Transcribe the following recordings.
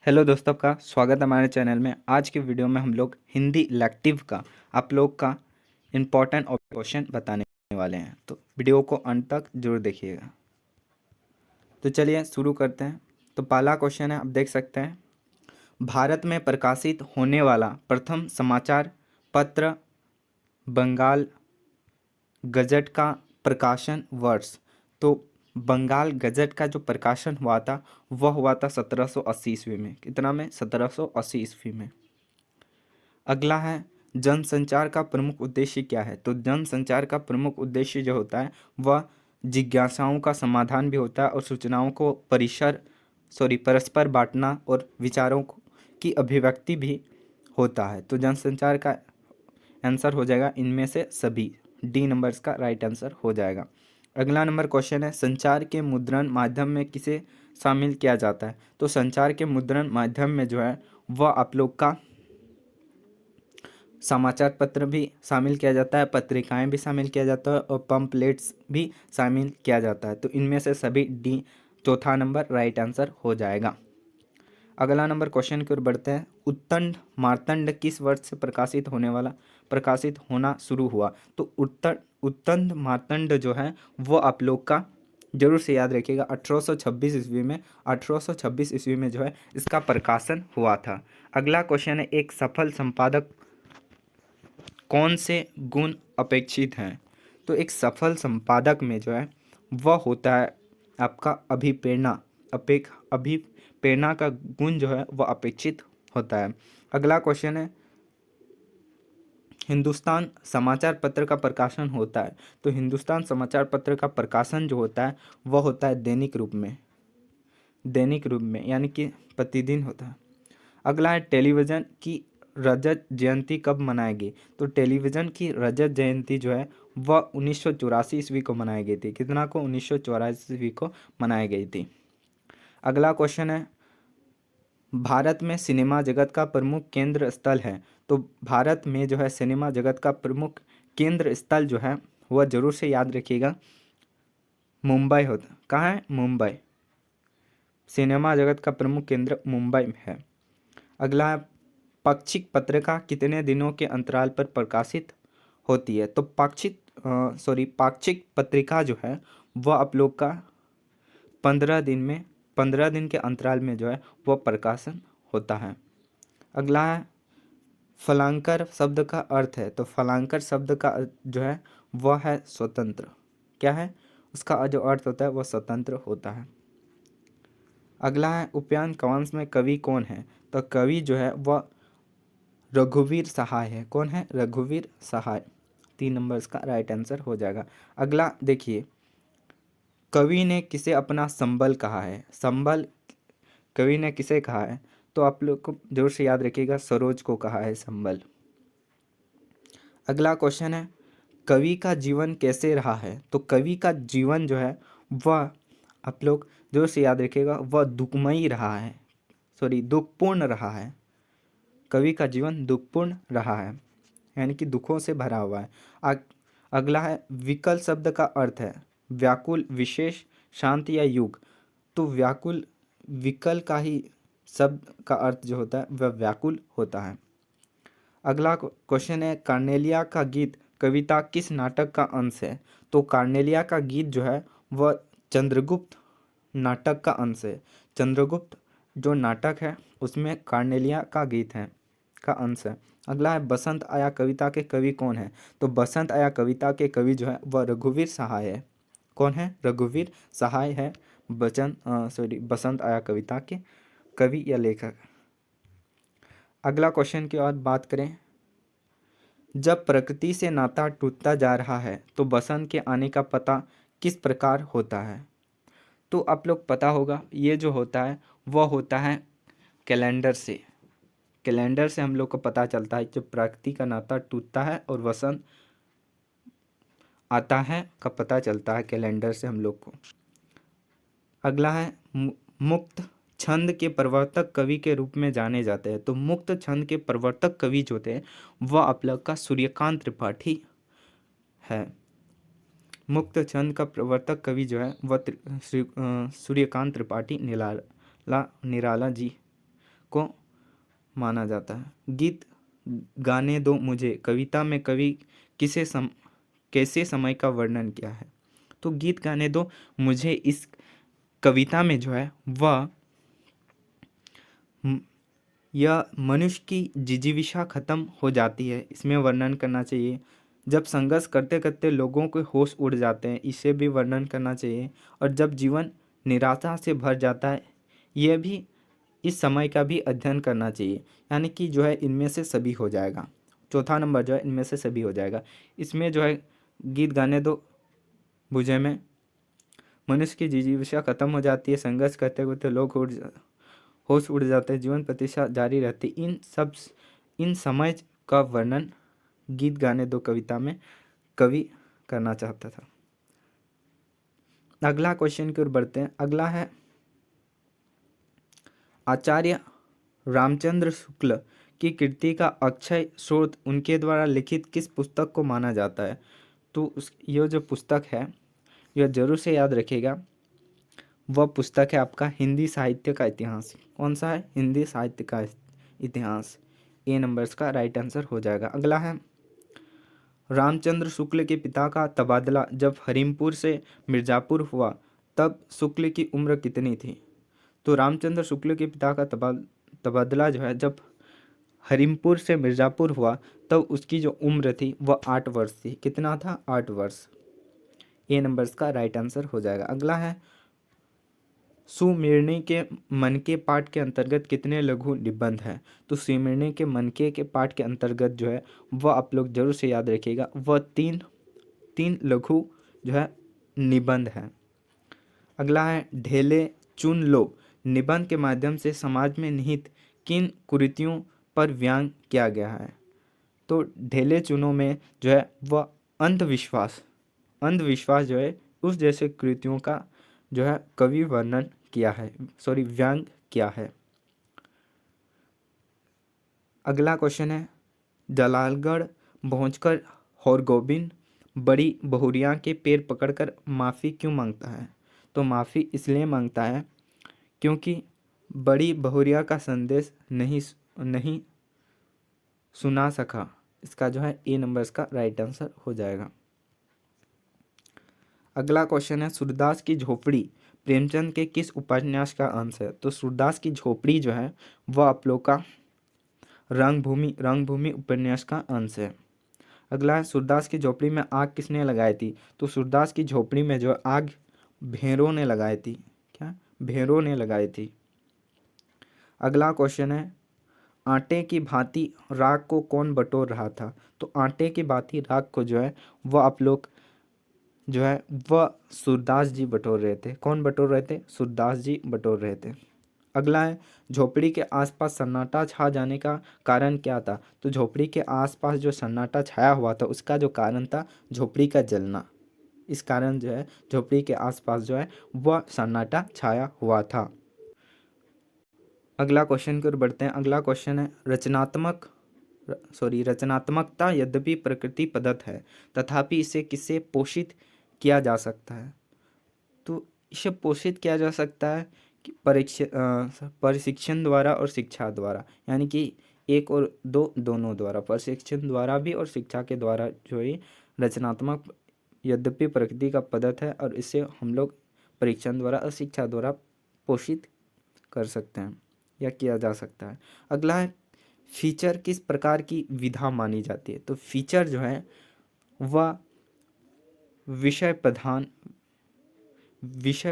Hello दोस्तों, का स्वागत है हमारे चैनल में। आज के वीडियो में हम लोग हिंदी इलेक्टिव का आप लोग का इम्पोर्टेंट क्वेश्चन बताने वाले हैं, तो वीडियो को अंत तक जरूर देखिएगा। तो चलिए शुरू करते हैं। तो पहला क्वेश्चन है, आप देख सकते हैं, भारत में प्रकाशित होने वाला प्रथम समाचार पत्र बंगाल गजट का प्रकाशन वर्ष। तो बंगाल गजट का जो प्रकाशन हुआ था वह हुआ था 1780 ईस्वी में। कितना में? 1780 ईस्वी में। अगला है, जनसंचार का प्रमुख उद्देश्य क्या है? तो जनसंचार का प्रमुख उद्देश्य जो होता है वह जिज्ञासाओं का समाधान भी होता है और सूचनाओं को परस्पर बांटना और की अभिव्यक्ति भी होता है। तो जनसंचार का आंसर हो जाएगा इनमें से सभी। डी नंबर्स का राइट आंसर हो जाएगा। अगला नंबर क्वेश्चन है, संचार के मुद्रण माध्यम में किसे शामिल किया जाता है? तो संचार के मुद्रण माध्यम में जो है वह आप लोग का समाचार पत्र भी शामिल किया जाता है, पत्रिकाएं भी शामिल किया जाता है और पम्पलेट्स भी शामिल किया जाता है। तो इनमें से सभी डी चौथा नंबर राइट आंसर हो जाएगा। अगला नंबर क्वेश्चन की ओर बढ़ते हैं। उत्तंड मार्तंड किस वर्ष से प्रकाशित होना शुरू हुआ? तो उत्तंड मार्तंड जो है वो आप लोग का जरूर से याद रखिएगा 1826 ईस्वी में। 1826 ईस्वी में जो है इसका प्रकाशन हुआ था। अगला क्वेश्चन है, एक सफल संपादक कौन से गुण अपेक्षित हैं? तो एक सफल संपादक में जो है वह होता है आपका अभिप्रेरणा का गुण जो है वह अपेक्षित होता है। अगला क्वेश्चन है, हिंदुस्तान समाचार पत्र का प्रकाशन होता है। तो हिंदुस्तान समाचार पत्र का प्रकाशन जो होता है वह होता है दैनिक रूप में यानी कि प्रतिदिन होता है। अगला है, टेलीविज़न की रजत जयंती कब मनाएगी? तो टेलीविज़न की रजत जयंती जो है वह 1984 ईस्वी को मनाई गई थी। कितना को? 1984 ईस्वी को मनाई गई थी। अगला क्वेश्चन है, भारत में सिनेमा जगत का प्रमुख केंद्र स्थल है। तो भारत में जो है सिनेमा जगत का प्रमुख केंद्र स्थल जो है वह जरूर से याद रखिएगा, मुंबई होता। कहाँ है? मुंबई। सिनेमा जगत का प्रमुख केंद्र मुंबई में है। अगला है, पाक्षिक पत्रिका कितने दिनों के अंतराल पर प्रकाशित होती है? तो पाक्षिक पत्रिका जो है वह आप लोग का 15 दिन के अंतराल में जो है वह प्रकाशन होता है। अगला है, फलांकर शब्द का अर्थ है। तो फलांकर शब्द का जो है वह है स्वतंत्र। क्या है? उसका जो अर्थ होता है वह स्वतंत्र होता है। अगला है, उपयान काव्यांश में कवि कौन है? तो कवि जो है वह रघुवीर सहाय है। कौन है? रघुवीर सहाय। 3 नंबर इसका राइट आंसर हो जाएगा। अगला देखिए, कवि ने किसे अपना संबल कहा है? संबल कवि ने किसे कहा है? तो आप लोग को जोर से याद रखिएगा, सरोज को कहा है संबल। अगला क्वेश्चन है, कवि का जीवन कैसे रहा है? तो कवि का जीवन जो है वह आप लोग जोर से याद रखिएगा, वह दुखमयी रहा है, दुखपूर्ण रहा है। कवि का जीवन दुखपूर्ण रहा है यानी कि दुखों से भरा हुआ है। अगला है, विकल शब्द का अर्थ है व्याकुल, विशेष, शांति या युग। तो विकल का ही शब्द का अर्थ जो होता है वह व्याकुल होता है। अगला क्वेश्चन है, कार्नेलिया का गीत कविता किस नाटक का अंश है? तो कार्नेलिया का गीत जो है वह चंद्रगुप्त नाटक का अंश है। चंद्रगुप्त जो नाटक है उसमें कार्नेलिया का गीत है का अंश है। अगला है, बसंत आया कविता के कवि कौन है? तो बसंत आया कविता के कवि जो है वह रघुवीर सहाय है। कौन है? रघुवीर सहाय है बसंत आया कविता के कवि या लेखक। अगला क्वेश्चन की और बात करें, जब प्रकृति से नाता टूटता जा रहा है तो बसंत के आने का पता किस प्रकार होता है? तो आप लोग पता होगा, ये जो होता है वह होता है कैलेंडर से। कैलेंडर से हम लोग को पता चलता है जब प्रकृति का नाता टूटता है और वसंत आता है का पता चलता है कैलेंडर से हम लोग को। अगला है, मुक्त छंद के प्रवर्तक कवि के रूप में जाने जाते हैं। तो मुक्त छंद के प्रवर्तक कवि जो थे वह आप लोग का सूर्यकांत त्रिपाठी है। मुक्त छंद का प्रवर्तक कवि जो है वह सूर्यकांत त्रिपाठी निराला जी को माना जाता है। गीत गाने दो मुझे कविता में कवि कैसे समय का वर्णन किया है। तो गीत गाने दो मुझे इस कविता में जो है वह यह मनुष्य की जिजीविषा खत्म हो जाती है, इसमें वर्णन करना चाहिए। जब संघर्ष करते करते लोगों के होश उड़ जाते हैं, इसे भी वर्णन करना चाहिए। और जब जीवन निराशा से भर जाता है, यह भी इस समय का भी अध्ययन करना चाहिए। यानी कि जो है इनमें से सभी हो जाएगा। चौथा नंबर जो है इनमें से सभी हो जाएगा। इसमें जो है गीत गाने दो मुझे में मनुष्य की जिजीविषा खत्म हो जाती है, संघर्ष करते करते लोग होश उड़ जाते हैं, जीवन प्रतीक्षा जारी रहती, इन समय का वर्णन गीत गाने दो कविता में कवि करना चाहता था। अगला क्वेश्चन की ओर बढ़ते हैं। अगला है आचार्य रामचंद्र शुक्ल की कृति का अक्षय स्रोत उनके द्वारा लिखित किस पुस्तक को माना जाता है। तो यह जो पुस्तक है यह जरूर से याद रखिएगा, वह पुस्तक है आपका हिंदी साहित्य का इतिहास। कौन सा है? हिंदी साहित्य का इतिहास। ए नंबर्स का राइट आंसर हो जाएगा। अगला है रामचंद्र शुक्ल के पिता का तबादला जब हरिमपुर से मिर्ज़ापुर हुआ तब शुक्ल की उम्र कितनी थी। तो रामचंद्र शुक्ल के पिता का तबादला जो है जब हरिमपुर से मिर्ज़ापुर हुआ तब उसकी जो उम्र थी वह 8 वर्ष थी। कितना था? 8 वर्ष। ए नंबर्स का राइट आंसर हो जाएगा। अगला है सुमिरनी के मनके पाठ के अंतर्गत कितने लघु निबंध हैं। तो सुमिरनी के मनके के पाठ के अंतर्गत जो है वह आप लोग जरूर से याद रखिएगा, वह तीन लघु जो है निबंध हैं। अगला है ढेले चुन लो निबंध के माध्यम से समाज में निहित किन कुरीतियों पर व्यंग किया गया है। तो ढेले चुनो में जो है वह अंधविश्वास जो है उस जैसे कृतियों का जो है कवि वर्णन किया है, व्यंग किया है। अगला क्वेश्चन है जलालगढ़ पहुंचकर हरगोबिंद बड़ी बहुरिया के पैर पकड़कर माफ़ी क्यों मांगता है। तो माफ़ी इसलिए मांगता है क्योंकि बड़ी बहुरिया का संदेश नहीं सुना सका। इसका जो है ए नंबर्स का राइट आंसर हो जाएगा। अगला क्वेश्चन है सूरदास की झोपड़ी प्रेमचंद के किस उपन्यास का अंश है। तो सूरदास की झोपड़ी जो है वह आप लोग का रंगभूमि उपन्यास का अंश है। अगला है सूरदास की झोपड़ी में आग किसने लगाई थी। तो सूरदास की झोपड़ी में जो आग भेड़ों ने लगाई थी। क्या? भेड़ों ने लगाई थी। अगला क्वेश्चन है आटे की भांति राग को कौन बटोर रहा था। तो आटे की भांति राग को जो है वह आप लोग जो है वह सूरदास जी बटोर रहे थे। कौन बटोर रहे थे? सूरदास जी बटोर रहे थे। अगला है झोपड़ी के आसपास सन्नाटा छा जाने का कारण क्या था। तो झोपड़ी के आसपास जो सन्नाटा छाया हुआ था उसका जो कारण था झोपड़ी का जलना। इस कारण जो है झोपड़ी के आसपास जो है वह सन्नाटा छाया हुआ था। अगला क्वेश्चन की ओर बढ़ते हैं। अगला क्वेश्चन है रचनात्मकता यद्यपि प्रकृति प्रदत्त है तथापि इसे किससे पोषित किया जा सकता है। तो इसे पोषित किया जा सकता है कि प्रशिक्षण द्वारा और शिक्षा द्वारा, यानी कि एक और दो दोनों द्वारा, प्रशिक्षण द्वारा भी और शिक्षा के द्वारा जो है रचनात्मक यद्यपि प्रकृति का पदार्थ है और इसे हम लोग परीक्षण द्वारा और शिक्षा द्वारा पोषित कर सकते हैं या किया जा सकता है। अगला है फीचर किस प्रकार की विधा मानी जाती है। तो फीचर जो है वह विषय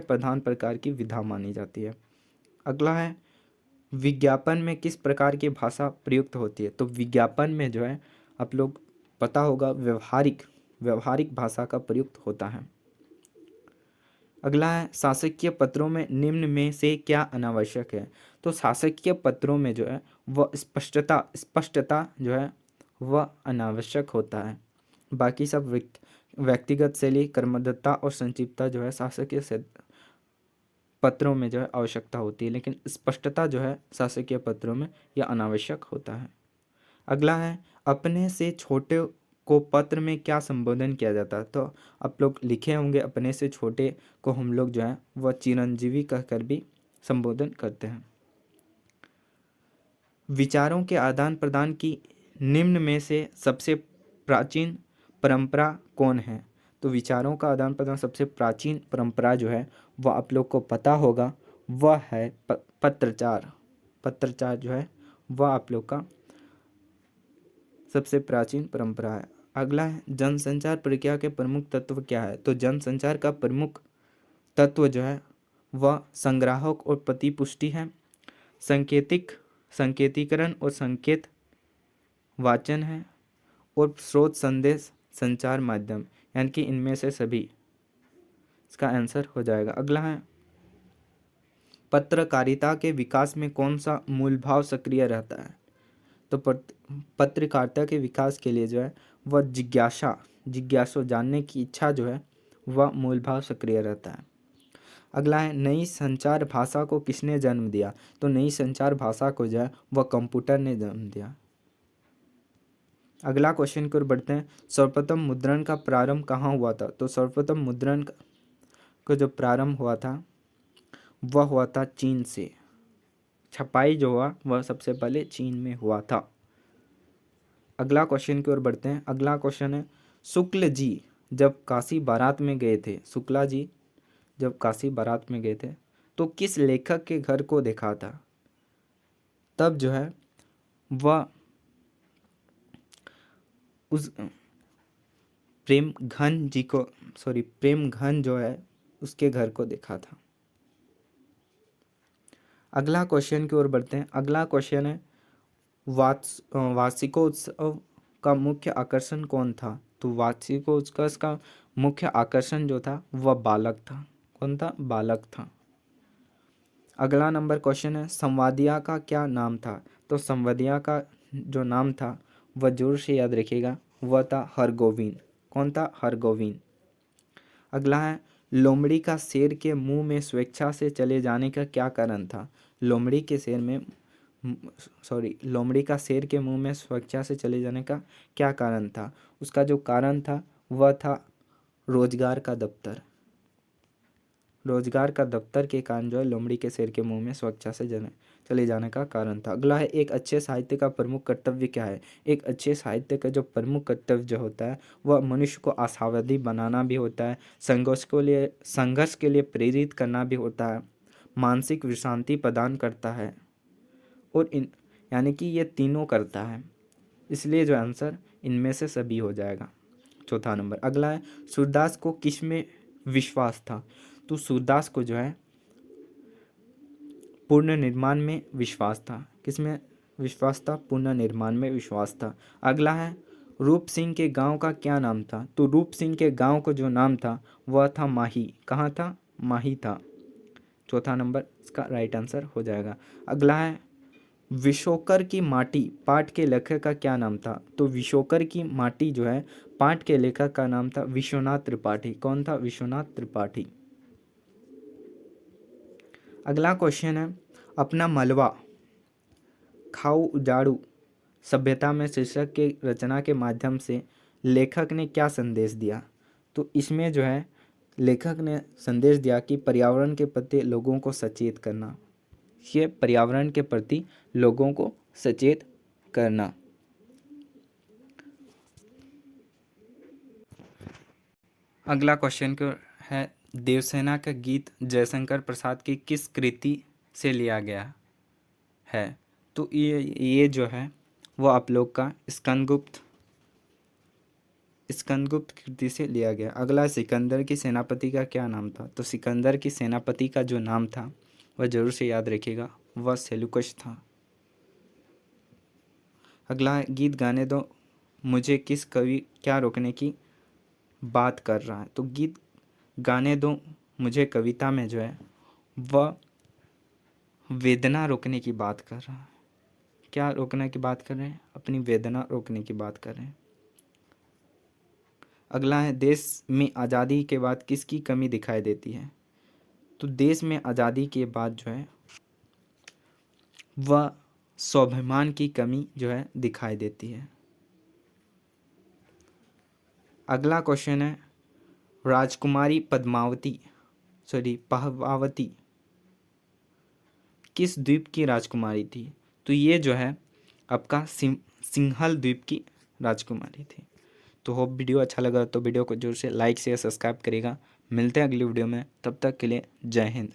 प्रधान प्रकार की विधा मानी जाती है। अगला है विज्ञापन में किस प्रकार की भाषा प्रयुक्त होती है। तो विज्ञापन में जो है आप लोग पता होगा व्यवहारिक भाषा का प्रयुक्त होता है। अगला है शासकीय पत्रों में निम्न में से क्या अनावश्यक है। तो शासकीय पत्रों में जो है वह स्पष्टता जो है वह अनावश्यक होता है। बाकी सब व्यक्तिगत शैली, कर्मठता और संक्षिप्तता जो है शासकीय पत्रों में जो है आवश्यकता होती है, लेकिन स्पष्टता जो है शासकीय पत्रों में यह अनावश्यक होता है। अगला है अपने से छोटे को पत्र में क्या संबोधन किया जाता है। तो आप लोग लिखे होंगे अपने से छोटे को हम लोग जो है वह चिरंजीवी कहकर भी संबोधन करते हैं। विचारों के आदान प्रदान की निम्न में से सबसे प्राचीन परंपरा कौन है? तो विचारों का आदान प्रदान सबसे प्राचीन परंपरा जो है वह आप लोग को पता होगा, वह है पत्रचार। पत्रचार जो है वह आप लोग का सबसे प्राचीन परंपरा है। अगला है जनसंचार प्रक्रिया के प्रमुख तत्व क्या है? तो जनसंचार का प्रमुख तत्व जो है वह संग्राहक और प्रतिपुष्टि है, संकेतीकरण और संकेत वाचन है, और स्रोत संदेश संचार माध्यम, यानी कि इनमें से सभी इसका आंसर हो जाएगा। अगला है पत्रकारिता के विकास में कौन सा मूल भाव सक्रिय रहता है? तो पत्रकारिता के विकास के लिए जो है वह जिज्ञासु जानने की इच्छा जो है वह मूल भाव सक्रिय रहता है। अगला है नई संचार भाषा को किसने जन्म दिया? तो नई संचार भाषा को जो है वह कंप्यूटर ने जन्म दिया। अगला क्वेश्चन की ओर बढ़ते हैं, सर्वप्रथम मुद्रण का प्रारंभ कहाँ हुआ था? तो सर्वप्रथम मुद्रण का जो प्रारंभ हुआ था वह हुआ था चीन से। छपाई जो हुआ वह सबसे पहले चीन में हुआ था। अगला क्वेश्चन की ओर बढ़ते हैं। अगला क्वेश्चन है शुक्ल जी जब काशी बारात में गए थे, शुक्ला जी जब काशी बारात में गए थे तो किस लेखक के घर को देखा था? तब जो है वह उस प्रेम घन जो है उसके घर को देखा था। अगला क्वेश्चन की ओर बढ़ते हैं। अगला क्वेश्चन है वार्षिकोत्सव का मुख्य आकर्षण कौन था? तो वार्षिकोत्सव का मुख्य आकर्षण जो था वह बालक था। कौन था? बालक था। अगला नंबर क्वेश्चन है संवादिया का क्या नाम था? तो संवादिया का जो नाम था वह जोर से याद रखिएगा, वह था हरगोविंद। कौन था? हरगोविंद। अगला है लोमड़ी का शेर के मुंह में स्वेच्छा से चले जाने का क्या कारण था? लोमड़ी के शेर के मुंह में स्वेच्छा से चले जाने का क्या कारण था? उसका जो कारण था वह था रोजगार का दफ्तर। रोजगार का दफ्तर के कारण जो है लोमड़ी के शेर के मुंह में स्वेच्छा से चले जाने का कारण था। अगला है एक अच्छे साहित्य का प्रमुख कर्तव्य क्या है? एक अच्छे साहित्य का जो प्रमुख कर्तव्य जो होता है वह मनुष्य को आशावादी बनाना भी होता है, संघर्ष के लिए प्रेरित करना भी होता है, मानसिक विश्रांति प्रदान करता है, और यानी कि ये तीनों करता है। इसलिए जो आंसर इनमें से सभी हो जाएगा। चौथा नंबर। अगला है सूरदास को किस में विश्वास था? तो सूरदास को जो है पूर्ण निर्माण में विश्वास था। किस में विश्वास था? पूर्ण निर्माण में विश्वास था। अगला है रूप सिंह के गांव का क्या नाम था? तो रूप सिंह के गांव का जो नाम था वह था माही। कहाँ था? माही था। चौथा नंबर इसका राइट आंसर हो जाएगा। अगला है विशोकर की माटी पाठ के लेखक का क्या नाम था? तो विशोकर की माटी जो है पाठ के लेखक का नाम था विश्वनाथ त्रिपाठी। कौन था? विश्वनाथ त्रिपाठी। अगला क्वेश्चन है अपना मलबा खाऊ उजाड़ू सभ्यता में शीर्षक के रचना के माध्यम से लेखक ने क्या संदेश दिया? तो इसमें जो है लेखक ने संदेश दिया कि पर्यावरण के प्रति लोगों को सचेत करना। ये पर्यावरण के प्रति लोगों को सचेत करना। अगला क्वेश्चन क्यों है देवसेना का गीत जयशंकर प्रसाद की किस कृति से लिया गया है? तो ये जो है वो आप लोग का स्कंदगुप्त कृति से लिया गया। अगला सिकंदर की सेनापति का क्या नाम था? तो सिकंदर की सेनापति का जो नाम था वह जरूर से याद रखिएगा, वह सेलुकस था। अगला गीत गाने दो मुझे किस कवि क्या रोकने की बात कर रहा है? तो गीत गाने दो मुझे कविता में जो है वह वेदना रोकने की बात कर रहा है। क्या रोकने की बात कर रहे हैं? अपनी वेदना रोकने की बात कर रहे हैं। अगला है देश में आज़ादी के बाद किसकी कमी दिखाई देती है? तो देश में आज़ादी के बाद जो है वह स्वाभिमान की कमी जो है दिखाई देती है। अगला क्वेश्चन है राजकुमारी पद्मावती किस द्वीप की राजकुमारी थी? तो ये जो है आपका सिंहल द्वीप की राजकुमारी थी। तो होप वीडियो अच्छा लगा तो वीडियो को जोर से लाइक शेयर सब्सक्राइब करिएगा। मिलते हैं अगली वीडियो में, तब तक के लिए जय हिंद।